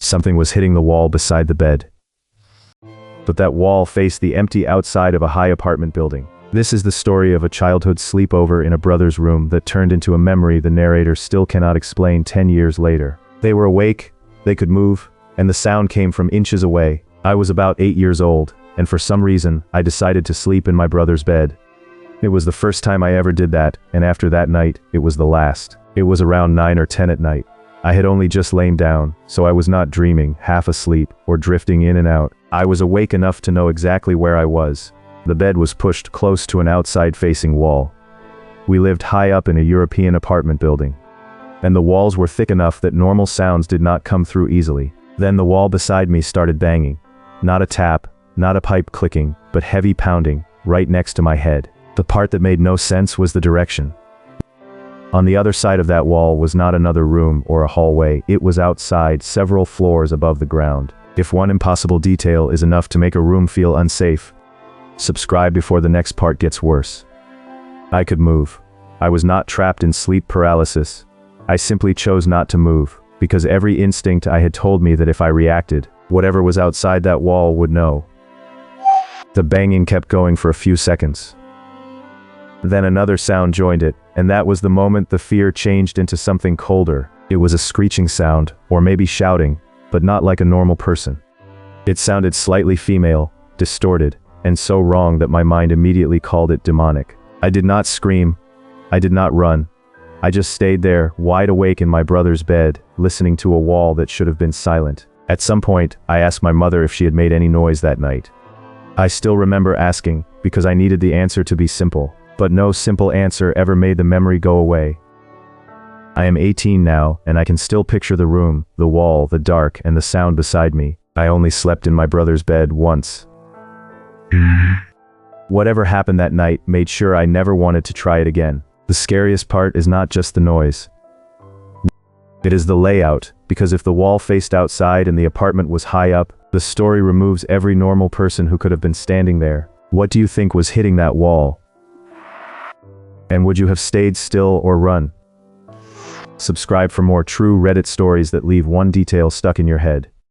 Something was hitting the wall beside the bed. But that wall faced the empty outside of a high apartment building. This is the story of a childhood sleepover in a brother's room that turned into a memory the narrator still cannot explain 10 years later. They were awake, they could move, and the sound came from inches away. I was about 8 years old, and for some reason, I decided to sleep in my brother's bed. It was the first time I ever did that, and after that night, it was the last. It was around 9 or 10 at night. I had only just lain down, so I was not dreaming, half asleep, or drifting in and out. I was awake enough to know exactly where I was. The bed was pushed close to an outside-facing wall. We lived high up in a European apartment building, and the walls were thick enough that normal sounds did not come through easily. Then the wall beside me started banging. Not a tap, not a pipe clicking, but heavy pounding, right next to my head. The part that made no sense was the direction. On the other side of that wall was not another room or a hallway, it was outside, several floors above the ground. If one impossible detail is enough to make a room feel unsafe, subscribe before the next part gets worse. I could move. I was not trapped in sleep paralysis. I simply chose not to move, because every instinct I had told me that if I reacted, whatever was outside that wall would know. The banging kept going for a few seconds. Then another sound joined it, and that was the moment the fear changed into something colder. It was a screeching sound, or maybe shouting, but not like a normal person. It sounded slightly female, distorted, and so wrong that my mind immediately called it demonic. I did not scream. I did not run. I just stayed there, wide awake in my brother's bed, listening to a wall that should have been silent. At some point, I asked my mother if she had made any noise that night. I still remember asking, because I needed the answer to be simple. But no simple answer ever made the memory go away. I am 18 now, and I can still picture the room, the wall, the dark, and the sound beside me. I only slept in my brother's bed once. Whatever happened that night made sure I never wanted to try it again. The scariest part is not just the noise. It is the layout, because if the wall faced outside and the apartment was high up, the story removes every normal person who could have been standing there. What do you think was hitting that wall? And would you have stayed still or run? Subscribe for more true Reddit stories that leave one detail stuck in your head.